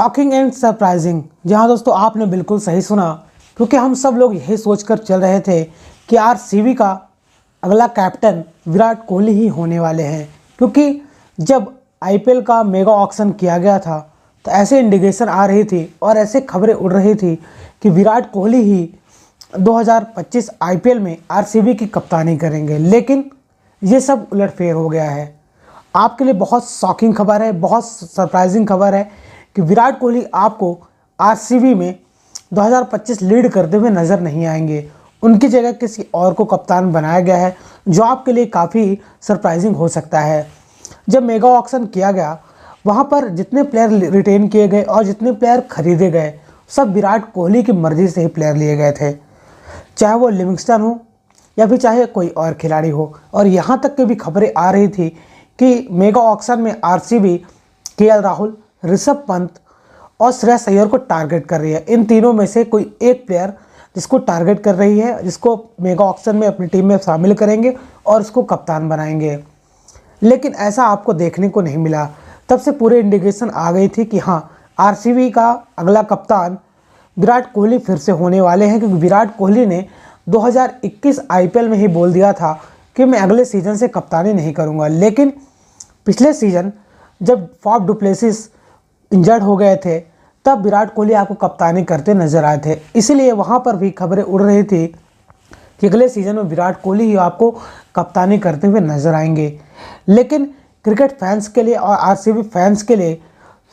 Shocking and surprising. जी हाँ दोस्तों, आपने बिल्कुल सही सुना, क्योंकि हम सब लोग यही सोचकर चल रहे थे कि आरसीबी का अगला कैप्टन विराट कोहली ही होने वाले हैं। क्योंकि जब आईपीएल का मेगा ऑक्शन किया गया था तो ऐसे इंडिकेशन आ रही थी और ऐसे खबरें उड़ रही थी कि विराट कोहली ही 2025 आईपीएल में आरसीबी की कप्तानी करेंगे। लेकिन ये सब उलटफेर हो गया है। आपके लिए बहुत शॉकिंग खबर है, बहुत सरप्राइजिंग खबर है कि विराट कोहली आपको आरसीबी में 2025 लीड करते हुए नज़र नहीं आएंगे। उनकी जगह किसी और को कप्तान बनाया गया है, जो आपके लिए काफ़ी सरप्राइजिंग हो सकता है। जब मेगा ऑक्शन किया गया, वहाँ पर जितने प्लेयर रिटेन किए गए और जितने प्लेयर खरीदे गए, सब विराट कोहली की मर्ज़ी से ही प्लेयर लिए गए थे, चाहे वो लिविंगस्टन हो या फिर चाहे कोई और खिलाड़ी हो। और यहाँ तक की भी खबरें आ रही थी कि मेगा ऑक्शन में आरसीबी केएल राहुल, ऋषभ पंत और श्रेयस अय्यर को टारगेट कर रही है। इन तीनों में से कोई एक प्लेयर जिसको टारगेट कर रही है, जिसको मेगा ऑक्शन में अपनी टीम में शामिल करेंगे और उसको कप्तान बनाएंगे। लेकिन ऐसा आपको देखने को नहीं मिला। तब से पूरे इंडिकेशन आ गई थी कि हाँ, आरसीबी का अगला कप्तान विराट कोहली फिर से होने वाले हैं। क्योंकि विराट कोहली ने 2021 आईपीएल में ही बोल दिया था कि मैं अगले सीज़न से कप्तानी नहीं करूंगा। लेकिन पिछले सीज़न जब फॉफ डु प्लेसिस इंजर्ड हो गए थे, तब विराट कोहली आपको कप्तानी करते नजर आए थे। इसीलिए वहाँ पर भी खबरें उड़ रही थी कि अगले सीज़न में विराट कोहली ही आपको कप्तानी करते हुए नजर आएंगे। लेकिन क्रिकेट फैंस के लिए और आरसीबी फैंस के लिए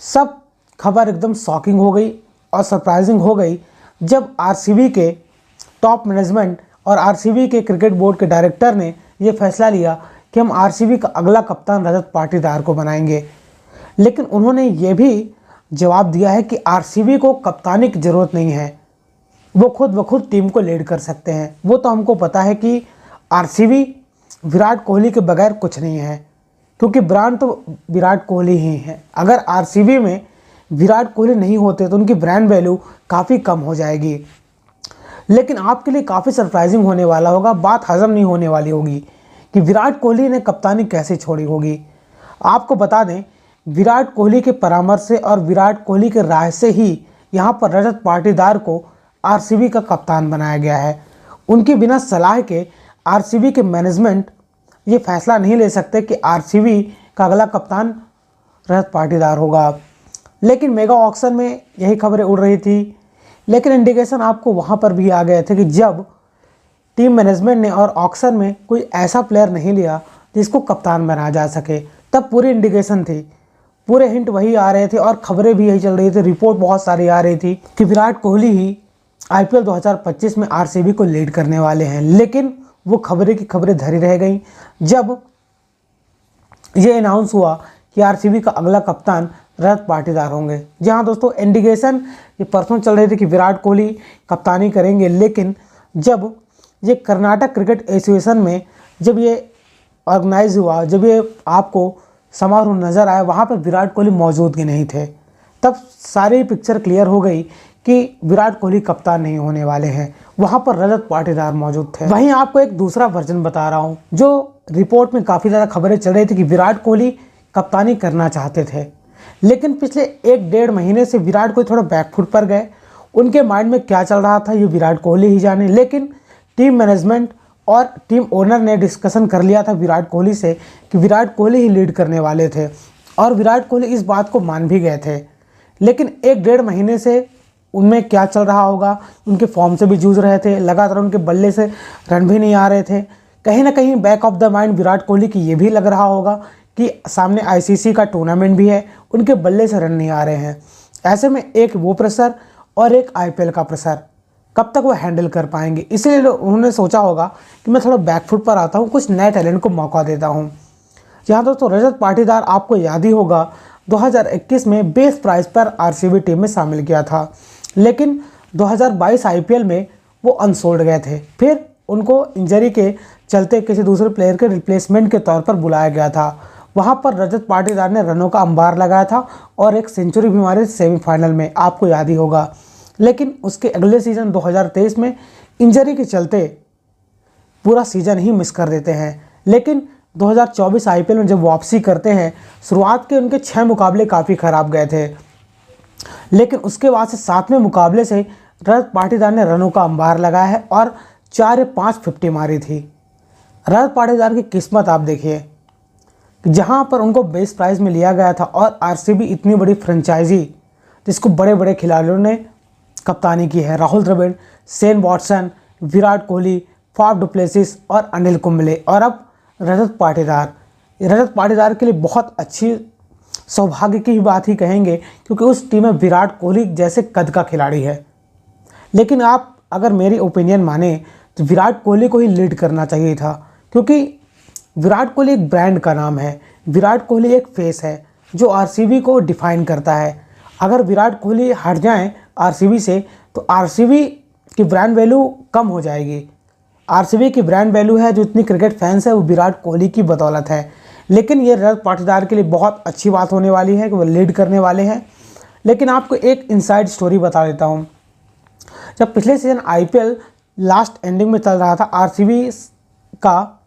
सब खबर एकदम शॉकिंग हो गई और सरप्राइजिंग हो गई, जब आरसीबी के टॉप मैनेजमेंट और आरसीबी के क्रिकेट बोर्ड के डायरेक्टर ने ये फैसला लिया कि हम आरसीबी का अगला कप्तान रजत पाटीदार को बनाएंगे। लेकिन उन्होंने ये भी जवाब दिया है कि आरसीबी को कप्तानी की ज़रूरत नहीं है, वो खुद ब खुद टीम को लीड कर सकते हैं। वो तो हमको पता है कि आरसीबी विराट कोहली के बगैर कुछ नहीं है, क्योंकि ब्रांड तो विराट कोहली ही है। अगर आरसीबी में विराट कोहली नहीं होते तो उनकी ब्रांड वैल्यू काफ़ी कम हो जाएगी। लेकिन आपके लिए काफ़ी सरप्राइजिंग होने वाला होगा, बात हजम नहीं होने वाली होगी कि विराट कोहली ने कप्तानी कैसे छोड़ी होगी। आपको बता दें, विराट कोहली के परामर्श से और विराट कोहली के राय से ही यहाँ पर रजत पाटीदार को आरसीबी का कप्तान बनाया गया है। उनकी बिना सलाह के आरसीबी के मैनेजमेंट ये फैसला नहीं ले सकते कि आरसीबी का अगला कप्तान रजत पाटीदार होगा। लेकिन मेगा ऑक्शन में यही खबरें उड़ रही थी। लेकिन इंडिकेशन आपको वहाँ पर भी आ गए थे कि जब टीम मैनेजमेंट ने और ऑक्शन में कोई ऐसा प्लेयर नहीं लिया जिसको कप्तान बनाया जा सके, तब पूरी इंडिकेशन थी, पूरे हिंट वही आ रहे थे और खबरें भी यही चल रही थी। रिपोर्ट बहुत सारी आ रही थी कि विराट कोहली ही आईपीएल 2025 में आरसीबी को लीड करने वाले हैं। लेकिन वो खबरें की खबरें धरी रह गई जब ये अनाउंस हुआ कि आरसीबी का अगला कप्तान रजत पाटीदार होंगे। जी हाँ दोस्तों, इंडिकेशन ये परसों चल रही थी कि विराट कोहली कप्तानी करेंगे। लेकिन जब ये कर्नाटक क्रिकेट एसोसिएशन में जब ये ऑर्गेनाइज हुआ, जब ये आपको समारोह नज़र आया, वहाँ पर विराट कोहली मौजूदगी नहीं थे। तब सारी पिक्चर क्लियर हो गई कि विराट कोहली कप्तान नहीं होने वाले हैं। वहाँ पर रजत पाटीदार मौजूद थे। वहीं आपको एक दूसरा वर्जन बता रहा हूँ, जो रिपोर्ट में काफ़ी ज़्यादा खबरें चल रही थी कि विराट कोहली कप्तानी करना चाहते थे। लेकिन पिछले 1-1.5 महीने से विराट कोहली थोड़ा बैकफुट पर गए। उनके माइंड में क्या चल रहा था ये विराट कोहली ही जाने। लेकिन टीम मैनेजमेंट और टीम ओनर ने डिस्कशन कर लिया था विराट कोहली से कि विराट कोहली ही लीड करने वाले थे, और विराट कोहली इस बात को मान भी गए थे। लेकिन 1-1.5 महीने से उनमें क्या चल रहा होगा, उनके फॉर्म से भी जूझ रहे थे, लगातार उनके बल्ले से रन भी नहीं आ रहे थे। कहीं ना कहीं back of the mind Virat Kohli की ये भी लग रहा होगा कि सामने आईसीसी का टूर्नामेंट भी है, उनके बल्ले से रन नहीं आ रहे हैं। ऐसे में एक वो प्रेशर और एक आईपीएल का प्रेशर, कब तक वो हैंडल कर पाएंगे। इसीलिए उन्होंने सोचा होगा कि मैं थोड़ा बैकफुट पर आता हूँ, कुछ नए टैलेंट को मौका देता हूँ। यहाँ दोस्तों, रजत पाटीदार आपको याद ही होगा 2021 में बेस प्राइस पर आरसीबी टीम में शामिल किया था। लेकिन 2022 आईपीएल में वो अनसोल्ड गए थे। फिर उनको इंजरी के चलते किसी दूसरे प्लेयर के रिप्लेसमेंट के तौर पर बुलाया गया था। वहाँ पर रजत पाटीदार ने रनों का अंबार लगाया था और एक सेंचुरी भी मारी सेमीफाइनल में, आपको याद ही होगा। लेकिन उसके अगले सीज़न 2023 में इंजरी के चलते पूरा सीज़न ही मिस कर देते हैं। लेकिन 2024 आईपीएल में जब वापसी करते हैं, शुरुआत के उनके 6 मुकाबले काफ़ी ख़राब गए थे। लेकिन उसके बाद से 7वें मुकाबले से रजत पाटीदार ने रनों का अंबार लगाया है और 4 या 5 50 मारी थी। रजत पाटीदार की किस्मत आप देखिए कि जहां पर उनको बेस्ट प्राइस में लिया गया था और आरसीबी इतनी बड़ी फ्रेंचाइजी जिसको बड़े बड़े खिलाड़ियों ने कप्तानी की है, Rahul Dravid, Shane Watson, Virat Kohli, Faf du Plessis और अनिल कुंबले, और अब रजत पाटीदार के लिए बहुत अच्छी सौभाग्य की बात ही कहेंगे क्योंकि उस टीम में विराट कोहली जैसे कद का खिलाड़ी है। लेकिन आप अगर मेरी ओपिनियन माने तो विराट कोहली को ही लीड करना चाहिए था, क्योंकि विराट कोहली एक ब्रांड का नाम है, विराट कोहली एक फेस है जो आरसीबी को डिफाइन करता है। अगर विराट कोहली हट जाएं आरसीबी से तो आरसीबी की ब्रांड वैल्यू कम हो जाएगी। आरसीबी की ब्रांड वैल्यू है जो इतनी क्रिकेट फैंस है वो विराट कोहली की बदौलत है। लेकिन ये रजत पाटीदार के लिए बहुत अच्छी बात होने वाली है कि वो लीड करने वाले हैं। लेकिन आपको एक इनसाइड स्टोरी बता देता हूँ। जब पिछले सीजन आईपीएल लास्ट एंडिंग में चल रहा था, आरसीबी का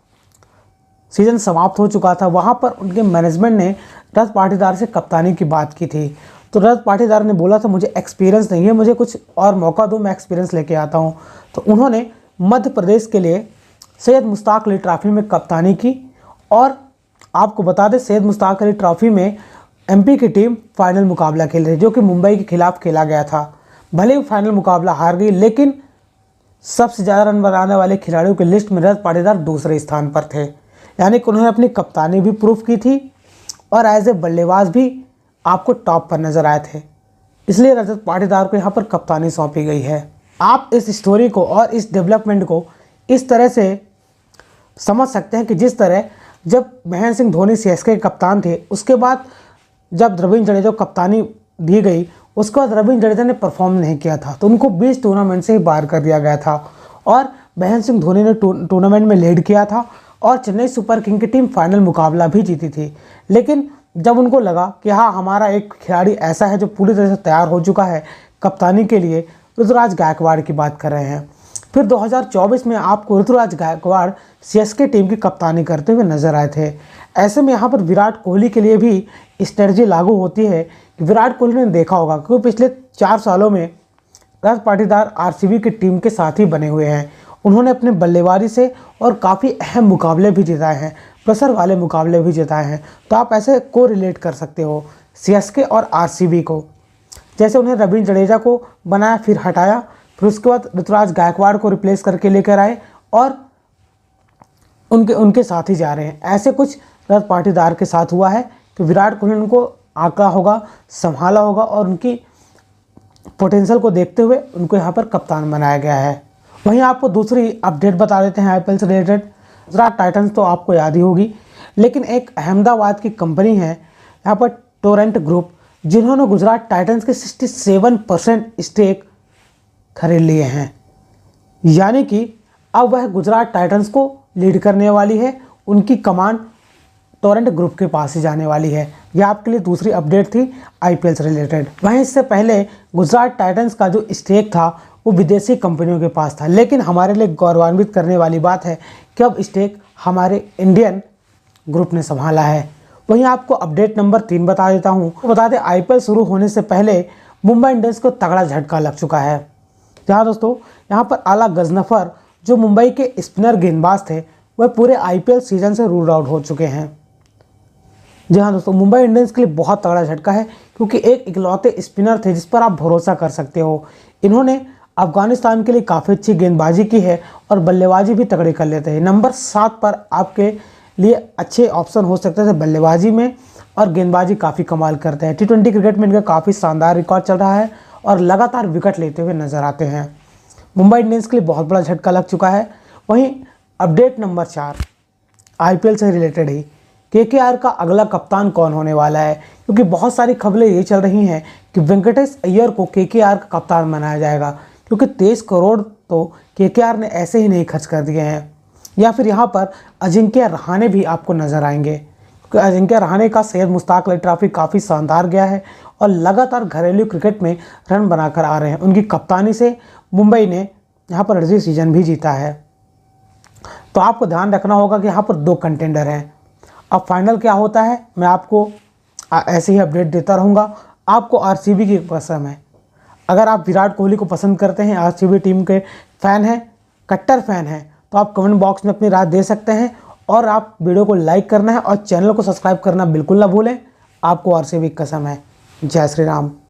सीजन समाप्त हो चुका था, वहाँ पर उनके मैनेजमेंट ने रजत पाटीदार से कप्तानी की बात की थी। तो रजत पाटीदार ने बोला था मुझे एक्सपीरियंस नहीं है, मुझे कुछ और मौका दो, मैं एक्सपीरियंस लेके आता हूँ। तो उन्होंने मध्य प्रदेश के लिए सैयद मुश्ताक अली ट्रॉफी में कप्तानी की और आपको बता दें सैयद मुश्ताक अली ट्रॉफी में एमपी की टीम फाइनल मुकाबला खेल रही जो कि मुंबई के खिलाफ खेला गया था। भले ही फाइनल मुकाबला हार गई, लेकिन सबसे ज़्यादा रन बनाने वाले खिलाड़ियों की लिस्ट में रजत पाटीदार दूसरे स्थान पर थे। यानी कि उन्होंने अपनी कप्तानी भी प्रूफ की थी और एज ए बल्लेबाज भी आपको टॉप पर नज़र आए थे। इसलिए रजत पाटीदार को यहाँ पर कप्तानी सौंपी गई है। आप इस स्टोरी को और इस डेवलपमेंट को इस तरह से समझ सकते हैं कि जिस तरह जब महेंद्र सिंह धोनी सीएसके के कप्तान थे, उसके बाद जब रवींद्र जडेजा को कप्तानी दी गई, उसके बाद रवींद्र जडेजा ने परफॉर्म नहीं किया था तो उनको 20 टूर्नामेंट से ही बाहर कर दिया गया था और महेंद्र सिंह धोनी ने टूर्नामेंट में लीड किया था और चेन्नई सुपर किंग की टीम फाइनल मुकाबला भी जीती थी। लेकिन जब उनको लगा कि हाँ हमारा एक खिलाड़ी ऐसा है जो पूरी तरह से तैयार हो चुका है कप्तानी के लिए, ऋतुराज गायकवाड़ की बात कर रहे हैं। फिर 2024 में आपको ऋतुराज गायकवाड़ सीएसके टीम की कप्तानी करते हुए नजर आए थे। ऐसे में यहाँ पर विराट कोहली के लिए भी स्ट्रेटजी लागू होती है कि विराट कोहली ने देखा होगा क्योंकि पिछले 4 सालों में रजत पाटीदार आरसीबी की टीम के साथ ही बने हुए हैं। उन्होंने अपने बल्लेबाजी से और काफ़ी अहम मुकाबले भी जिताए हैं, प्रेशर वाले मुकाबले भी जिताए हैं। तो आप ऐसे को रिलेट कर सकते हो सीएसके और आरसीबी को। जैसे उन्हें रवींद्र जडेजा को बनाया, फिर हटाया, फिर उसके बाद ऋतुराज गायकवाड़ को रिप्लेस करके लेकर आए और उनके साथ ही जा रहे हैं। ऐसे कुछ रजत पाटीदार के साथ हुआ है कि विराट कोहली ने उनको आंका होगा, संभाला होगा और उनकी पोटेंशियल को देखते हुए उनको यहाँ पर कप्तान बनाया गया है। वहीं आपको दूसरी अपडेट बता देते हैं आईपीएल से रिलेटेड। गुजरात टाइटंस तो आपको याद ही होगी, लेकिन एक अहमदाबाद की कंपनी है यहाँ पर टोरेंट ग्रुप, जिन्होंने गुजरात टाइटंस के 67% स्टेक खरीद लिए हैं। यानी कि अब वह गुजरात टाइटंस को लीड करने वाली है, उनकी कमान टोरेंट ग्रुप के पास ही जाने वाली है। यह आपके लिए दूसरी अपडेट थी आईपीएल से रिलेटेड। वहीं इससे पहले गुजरात टाइटंस का जो स्टेक था वो विदेशी कंपनियों के पास था, लेकिन हमारे लिए गौरवान्वित करने वाली बात है कि अब स्टेक हमारे इंडियन ग्रुप ने संभाला है। वहीं आपको अपडेट नंबर 3 बता देता हूँ। बता दें आईपीएल शुरू होने से पहले मुंबई इंडियंस को तगड़ा झटका लग चुका है। जहाँ दोस्तों यहाँ पर आला गजनफर जो मुंबई के स्पिनर गेंदबाज थे वह पूरे आईपीएल सीजन से रूल आउट हो चुके हैं। जी हाँ दोस्तों, मुंबई इंडियंस के लिए बहुत तगड़ा झटका है क्योंकि एक इकलौते स्पिनर थे जिस पर आप भरोसा कर सकते हो। इन्होंने अफगानिस्तान के लिए काफ़ी अच्छी गेंदबाजी की है और बल्लेबाजी भी तगड़ी कर लेते हैं। नंबर 7 पर आपके लिए अच्छे ऑप्शन हो सकते थे बल्लेबाजी में, और गेंदबाजी काफ़ी कमाल करते हैं। टी20 क्रिकेट में इनका काफ़ी शानदार रिकॉर्ड चल रहा है और लगातार विकेट लेते हुए नजर आते हैं। मुंबई इंडियंस के लिए बहुत बड़ा झटका लग चुका है। वहीं अपडेट नंबर 4 आईपीएल से रिलेटेड ही, केकेआर का अगला कप्तान कौन होने वाला है, क्योंकि बहुत सारी खबरें ये चल रही हैं कि वेंकटेश अय्यर को केकेआर का कप्तान बनाया जाएगा, क्योंकि 23 करोड़ तो केकेआर ने ऐसे ही नहीं खर्च कर दिए हैं। या फिर यहाँ पर अजिंक्य रहाणे भी आपको नजर आएंगे, क्योंकि अजिंक्य रहाणे का सैयद मुश्ताक अली ट्रॉफी काफ़ी शानदार गया है और लगातार घरेलू क्रिकेट में रन बनाकर आ रहे हैं। उनकी कप्तानी से मुंबई ने यहाँ पर रणजी सीजन भी जीता है। तो आपको ध्यान रखना होगा कि यहाँ पर 2 कंटेंडर हैं। अब फाइनल क्या होता है मैं आपको ऐसे ही अपडेट देता रहूँगा। आपको आरसीबी की कसम है। अगर आप विराट कोहली को पसंद करते हैं, आरसीबी टीम के फ़ैन हैं, कट्टर फ़ैन हैं, तो आप कमेंट बॉक्स में अपनी राय दे सकते हैं और आप वीडियो को लाइक करना है और चैनल को सब्सक्राइब करना बिल्कुल ना भूलें। आपको आरसीबी की कसम है। जय श्री राम।